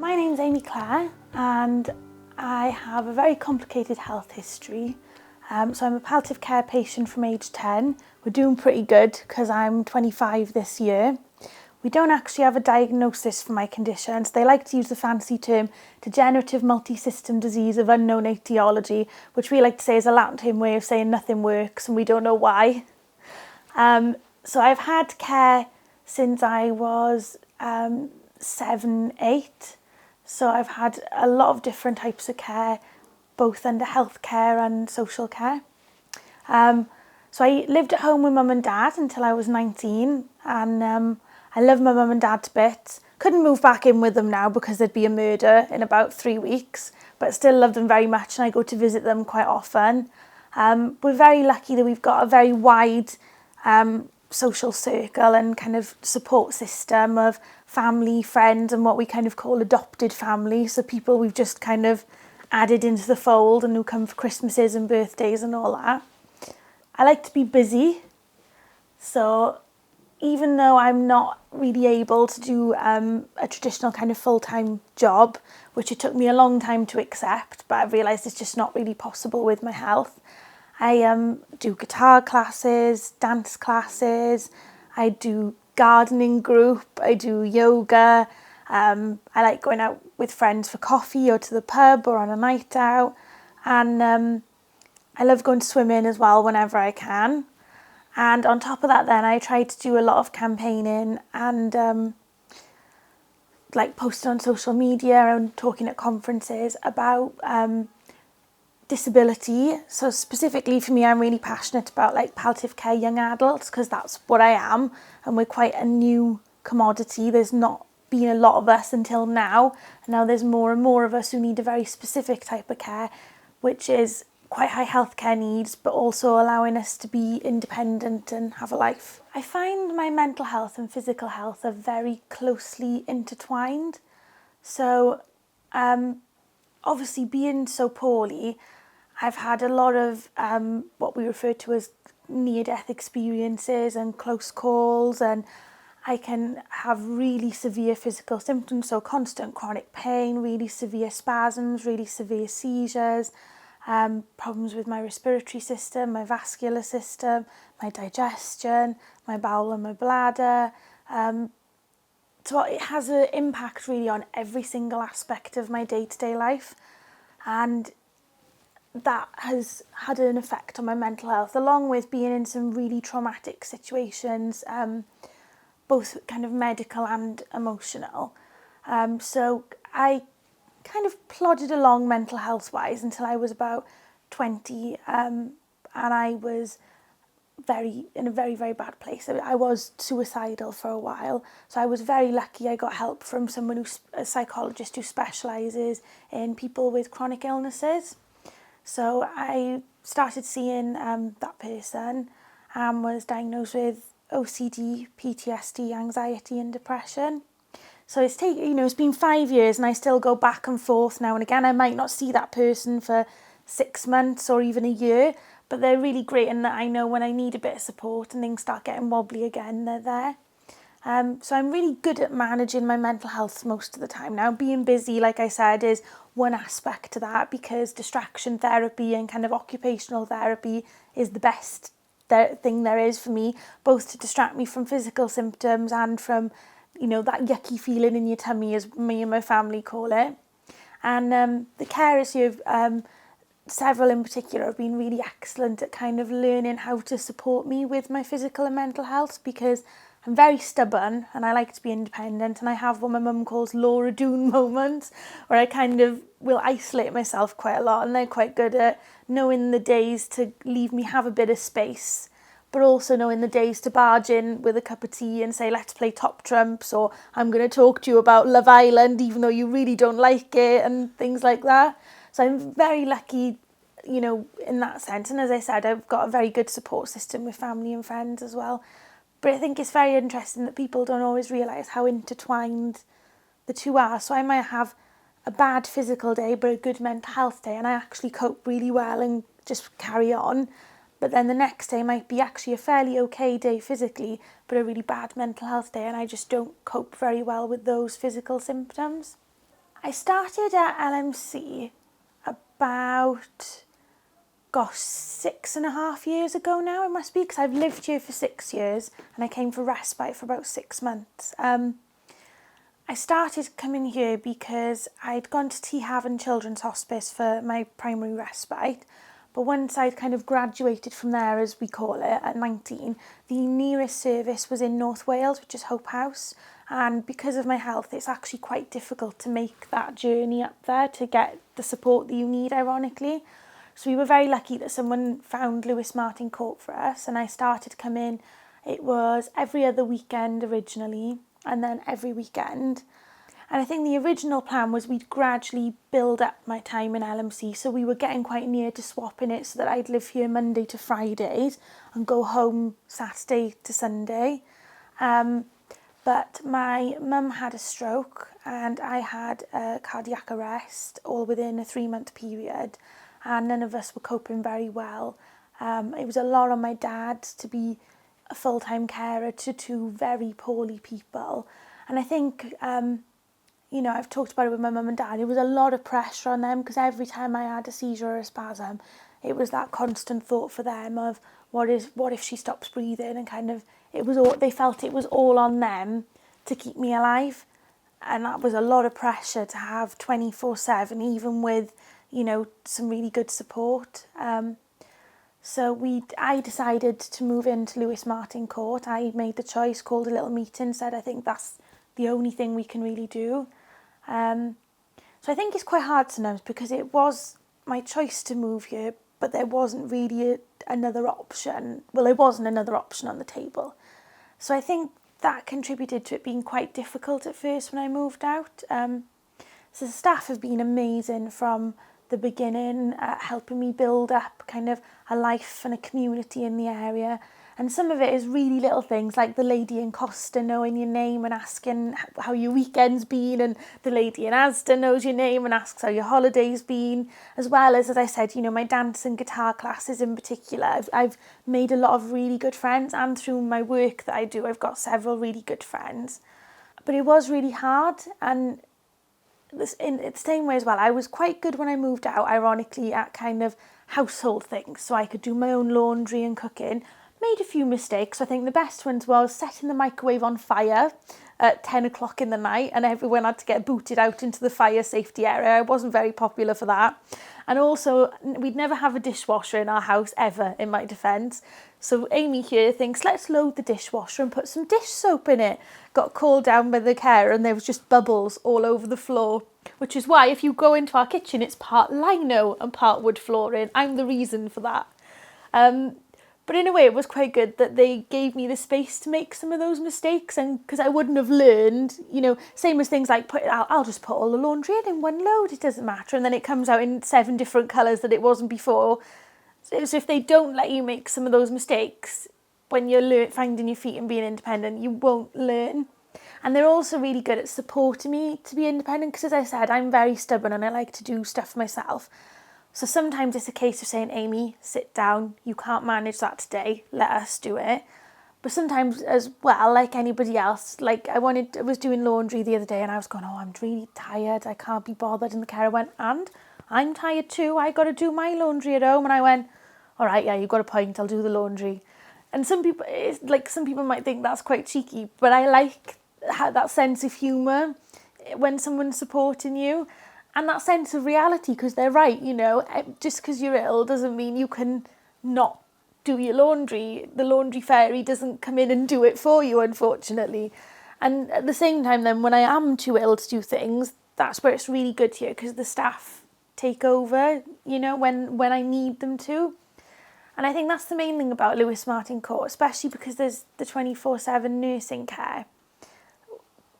My name's Amy-Claire and I have a very complicated health history. So I'm a palliative care patient from age 10. We're doing pretty good because I'm 25 this year. We don't actually have a diagnosis for my conditions. They like to use the fancy term degenerative multi-system disease of unknown etiology, which we like to say is a Latin way of saying nothing works and we don't know why. So I've had care since I was 7, 8. So I've had a lot of different types of care, both under healthcare and social care. So I lived at home with mum and dad until I was 19, and I love my mum and dad to bits. Couldn't move back in with them now because there'd be a murder in about 3 weeks, but still love them very much and I go to visit them quite often. We're very lucky that we've got a very wide social circle and kind of support system of family, friends and what we kind of call adopted family. So people we've just kind of added into the fold and who come for Christmases and birthdays and all that. I like to be busy. So even though I'm not really able to do a traditional kind of full-time job, which it took me a long time to accept, but I've realised it's just not really possible with my health. I do guitar classes, dance classes, I do gardening group, I do yoga, I like going out with friends for coffee or to the pub or on a night out, and I love going swimming as well whenever I can. And on top of that then I try to do a lot of campaigning and like posting on social media and talking at conferences about disability. So specifically for me, I'm really passionate about like palliative care young adults because that's what I am, and we're quite a new commodity. There's not been a lot of us until now, and now there's more and more of us who need a very specific type of care, which is quite high healthcare needs, but also allowing us to be independent and have a life. I find my mental health and physical health are very closely intertwined. So obviously being so poorly, I've had a lot of what we refer to as near-death experiences and close calls, and I can have really severe physical symptoms, so constant chronic pain, really severe spasms, really severe seizures, problems with my respiratory system, my vascular system, my digestion, my bowel and my bladder. So it has an impact really on every single aspect of my day-to-day life, and that has had an effect on my mental health, along with being in some really traumatic situations, both kind of medical and emotional. So I kind of plodded along mental health wise until I was about 20, and I was in a very, very bad place. I was suicidal for a while, so I was very lucky I got help from someone a psychologist who specialises in people with chronic illnesses. So I started seeing that person and was diagnosed with OCD, PTSD, anxiety and depression. So it's been 5 years and I still go back and forth now and again. I might not see that person for 6 months or even a year, but they're really great in that I know when I need a bit of support and things start getting wobbly again, they're there. So I'm really good at managing my mental health most of the time now. Being busy, like I said, is one aspect to that, because distraction therapy and kind of occupational therapy is the best thing there is for me, both to distract me from physical symptoms and from, that yucky feeling in your tummy, as me and my family call it. And the carers here, several in particular, have been really excellent at kind of learning how to support me with my physical and mental health, because I'm very stubborn and I like to be independent, and I have what my mum calls Laura Doone moments where I kind of will isolate myself quite a lot, and they're quite good at knowing the days to leave me have a bit of space, but also knowing the days to barge in with a cup of tea and say, let's play top trumps, or I'm going to talk to you about Love Island even though you really don't like it, and things like that. So I'm very lucky, in that sense. And as I said, I've got a very good support system with family and friends as well. But I think it's very interesting that people don't always realise how intertwined the two are. So I might have a bad physical day but a good mental health day, and I actually cope really well and just carry on. But then the next day might be actually a fairly okay day physically but a really bad mental health day, and I just don't cope very well with those physical symptoms. I started at LMC about, 6.5 years ago now it must be, because I've lived here for 6 years and I came for respite for about 6 months. I started coming here because I'd gone to T Haven Children's Hospice for my primary respite, but once I'd kind of graduated from there, as we call it, at 19, the nearest service was in North Wales, which is Hope House, and because of my health it's actually quite difficult to make that journey up there to get the support that you need, ironically. So we were very lucky that someone found Lewis Martin Court for us, and I started to come in. It was every other weekend originally, and then every weekend. And I think the original plan was we'd gradually build up my time in LMC, so we were getting quite near to swapping it so that I'd live here Monday to Fridays and go home Saturday to Sunday. But my mum had a stroke and I had a cardiac arrest all within a 3-month period, and none of us were coping very well. It was a lot on my dad to be a full-time carer to 2 very poorly people. And I think, I've talked about it with my mum and dad, it was a lot of pressure on them, because every time I had a seizure or a spasm, it was that constant thought for them of what if she stops breathing, and kind of, they felt it was all on them to keep me alive. And that was a lot of pressure to have 24/7, even with, some really good support. So I decided to move into Lewis Martin Court. I made the choice, called a little meeting, said I think that's the only thing we can really do. So I think it's quite hard sometimes, because it was my choice to move here, but there wasn't really another option. Well, there wasn't another option on the table. So I think that contributed to it being quite difficult at first when I moved out. So the staff have been amazing from the beginning, helping me build up kind of a life and a community in the area. And some of it is really little things, like the lady in Costa knowing your name and asking how your weekend's been, and the lady in Asda knows your name and asks how your holiday's been, as well as I said, my dance and guitar classes in particular. I've made a lot of really good friends, and through my work that I do, I've got several really good friends. But it was really hard, and in the same way as well, I was quite good when I moved out, ironically, at kind of household things. So I could do my own laundry and cooking. Made a few mistakes. I think the best ones was setting the microwave on fire at 10 o'clock in the night, and everyone had to get booted out into the fire safety area. I wasn't very popular for that. And also, we'd never have a dishwasher in our house, ever, in my defence. So Amy here thinks, let's load the dishwasher and put some dish soap in it. Got called down by the carer, and there was just bubbles all over the floor. Which is why, if you go into our kitchen, it's part lino and part wood flooring. I'm the reason for that. But in a way, it was quite good that they gave me the space to make some of those mistakes, and because I wouldn't have learned, same as things like I'll just put all the laundry in one load, it doesn't matter, and then it comes out in 7 different colours that it wasn't before. So if they don't let you make some of those mistakes when you're finding your feet and being independent, you won't learn. And they're also really good at supporting me to be independent, because as I said, I'm very stubborn and I like to do stuff myself. So sometimes it's a case of saying, Amy, sit down, you can't manage that today, let us do it. But sometimes as well, like anybody else, like I was doing laundry the other day and I was going, I'm really tired, I can't be bothered. And the carer went, and I'm tired too, I got to do my laundry at home. And I went, all right, yeah, you've got a point, I'll do the laundry. And some people might think that's quite cheeky, but I like that sense of humour when someone's supporting you. And that sense of reality, because they're right, just because you're ill doesn't mean you can not do your laundry. The laundry fairy doesn't come in and do it for you, unfortunately. And at the same time then, when I am too ill to do things, that's where it's really good here, because the staff take over, when I need them to. And I think that's the main thing about Lewis Martin Court, especially because there's the 24/7 nursing care.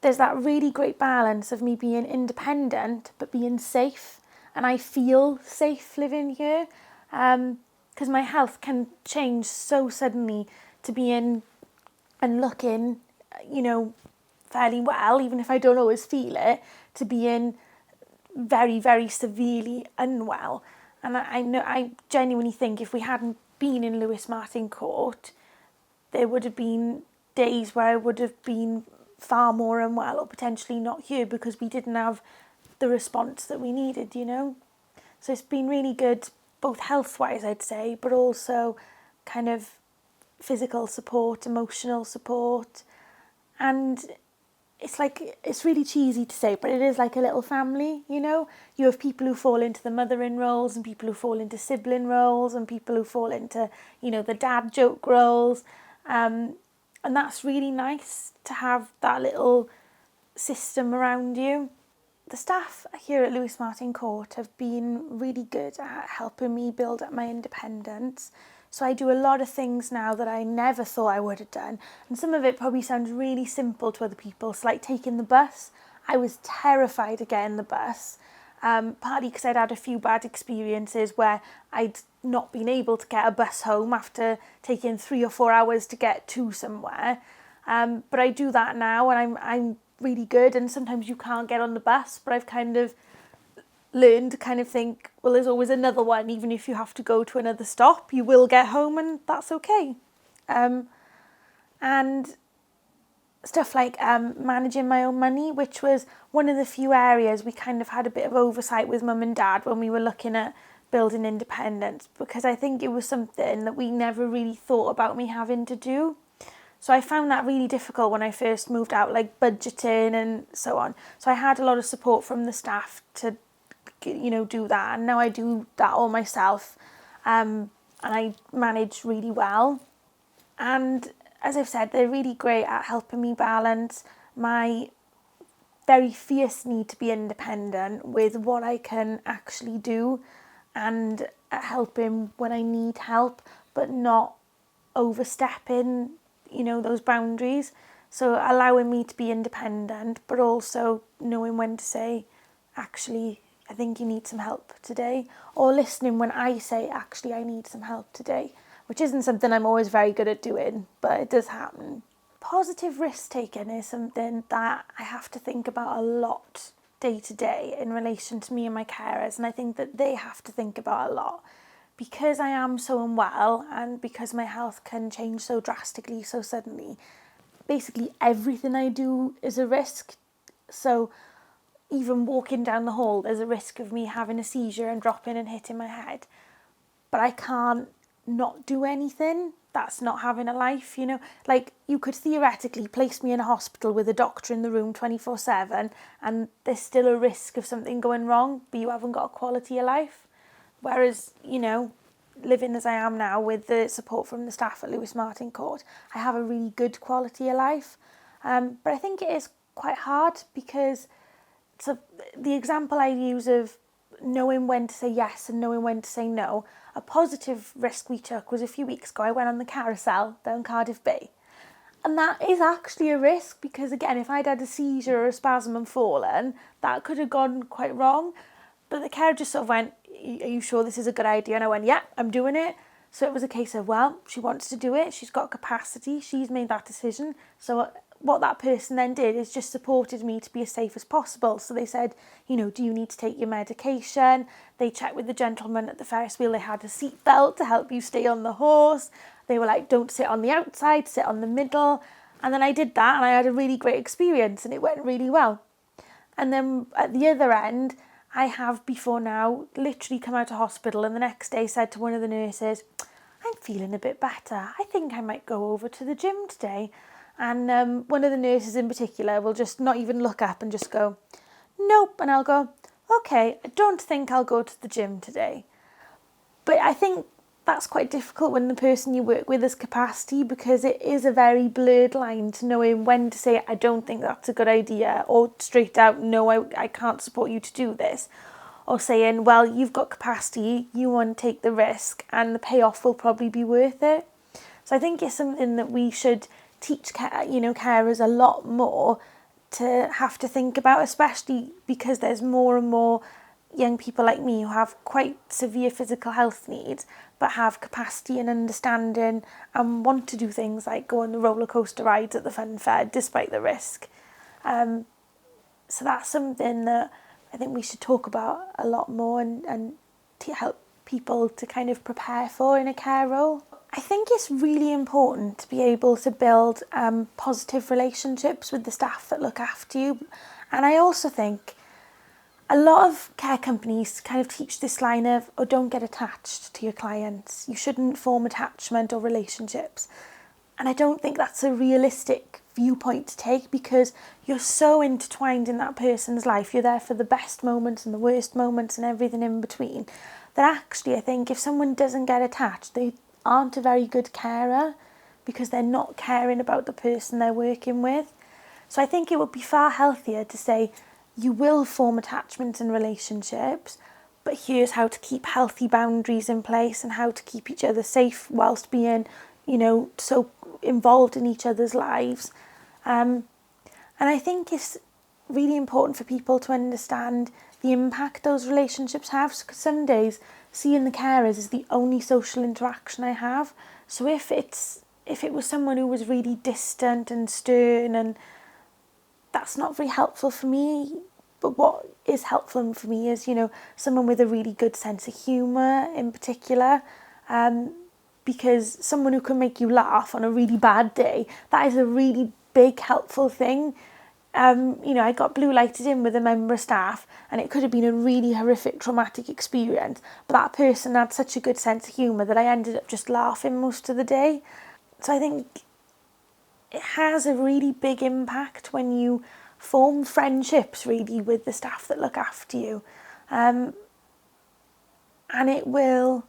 There's that really great balance of me being independent but being safe, and I feel safe living here, because my health can change so suddenly to being and looking, fairly well, even if I don't always feel it, to being very, very severely unwell. And I genuinely think if we hadn't been in Lewis Martin Court, there would have been days where I would have been far more unwell, or potentially not here, because we didn't have the response that we needed, you know. So it's been really good, both health-wise, I'd say, but also kind of physical support, emotional support. And it's like, it's really cheesy to say, but it is like a little family, you know. You have people who fall into the mothering roles, and people who fall into sibling roles, and people who fall into, you know, the dad joke roles. And that's really nice to have that little system around you. The staff here at Lewis Martin Court have been really good at helping me build up my independence. So I do a lot of things now that I never thought I would have done. And some of it probably sounds really simple to other people. So like taking the bus, I was terrified of getting the bus. Partly because I'd had a few bad experiences where I'd not been able to get a bus home after taking 3 or 4 hours to get to somewhere. But I do that now, and I'm really good. And sometimes you can't get on the bus, but I've kind of learned to kind of think, well, there's always another one. Even if you have to go to another stop, you will get home, and that's okay. And stuff like managing my own money, which was one of the few areas we kind of had a bit of oversight with mum and dad when we were looking at building independence, because I think it was something that we never really thought about me having to do. So I found that really difficult when I first moved out, like budgeting and so on. So I had a lot of support from the staff to, you know, do that. And now I do that all myself. And I manage really well. And as I've said, they're really great at helping me balance my very fierce need to be independent with what I can actually do, and at helping when I need help, but not overstepping, you know, those boundaries. So allowing me to be independent, but also knowing when to say, actually, I think you need some help today, or listening when I say, actually, I need some help today, which isn't something I'm always very good at doing, but it does happen. Positive risk taking is something that I have to think about a lot day to day in relation to me and my carers, and I think that they have to think about a lot. Because I am so unwell, and because my health can change so drastically, so suddenly, basically everything I do is a risk. So even walking down the hall, there's a risk of me having a seizure and dropping and hitting my head. But I can't not do anything. That's not having a life, you know. Like, you could theoretically place me in a hospital with a doctor in the room 24/7, and there's still a risk of something going wrong, but you haven't got a quality of life. Whereas, you know, living as I am now with the support from the staff at Lewis Martin Court, I have a really good quality of life. But I think it is quite hard, because the example I use of knowing when to say yes and knowing when to say no, a positive risk we took was a few weeks ago. I went on the carousel down Cardiff Bay. And that is actually a risk, because again, if I'd had a seizure or a spasm and fallen, that could have gone quite wrong. But the carer just sort of went, are you sure this is a good idea? And I went, yeah, I'm doing it. So it was a case of, well, she wants to do it. She's got capacity. She's made that decision. So what that person then did is just supported me to be as safe as possible. So they said, you know, do you need to take your medication? They checked with the gentleman at the Ferris wheel. They had a seat belt to help you stay on the horse. They were like, don't sit on the outside, sit on the middle. And then I did that, and I had a really great experience, and it went really well. And then at the other end, I have before now literally come out of hospital, and the next day said to one of the nurses, I'm feeling a bit better. I think I might go over to the gym today. And one of the nurses in particular will just not even look up and just go, nope. And I'll go, okay, I don't think I'll go to the gym today. But I think that's quite difficult when the person you work with has capacity, because it is a very blurred line to knowing when to say, I don't think that's a good idea, or straight out, no, I can't support you to do this. Or saying, well, you've got capacity, you want to take the risk, and the payoff will probably be worth it. So I think it's something that we should teach, carers a lot more to have to think about, especially because there's more and more young people like me who have quite severe physical health needs, but have capacity and understanding and want to do things like go on the roller coaster rides at the fun fair despite the risk. So that's something that I think we should talk about a lot more, and to help people to kind of prepare for in a care role. I think it's really important to be able to build positive relationships with the staff that look after you. And I also think a lot of care companies kind of teach this line of, oh, don't get attached to your clients. You shouldn't form attachment or relationships. And I don't think that's a realistic viewpoint to take, because you're so intertwined in that person's life. You're there for the best moments and the worst moments and everything in between. That actually, I think if someone doesn't get attached, they aren't a very good carer, because they're not caring about the person they're working with. So I think it would be far healthier to say, you will form attachments and relationships, but here's how to keep healthy boundaries in place and how to keep each other safe whilst being, so involved in each other's lives. And I think it's really important for people to understand the impact those relationships have, because some days seeing the carers is the only social interaction I have. So if it was someone who was really distant and stern, and that's not very helpful for me. But what is helpful for me is, someone with a really good sense of humour in particular. Because someone who can make you laugh on a really bad day, that is a really big helpful thing. I got blue lighted in with a member of staff, and it could have been a really horrific traumatic experience, but that person had such a good sense of humour that I ended up just laughing most of the day. So I think it has a really big impact when you form friendships really with the staff that look after you. And it will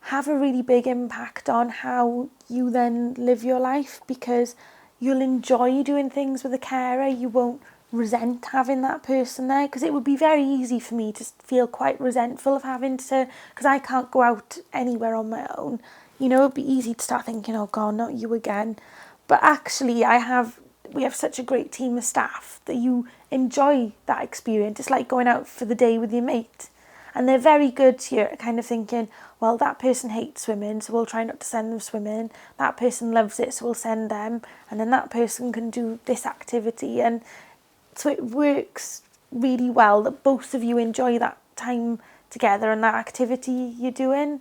have a really big impact on how you then live your life, because you'll enjoy doing things with a carer. You won't resent having that person there, because it would be very easy for me to feel quite resentful of having to, because I can't go out anywhere on my own. It'd be easy to start thinking, oh God, not you again. But actually we have such a great team of staff that you enjoy that experience. It's like going out for the day with your mate. And they're very good here at kind of thinking, well, that person hates swimming, so we'll try not to send them swimming. That person loves it, so we'll send them. And then that person can do this activity. And so it works really well that both of you enjoy that time together and that activity you're doing.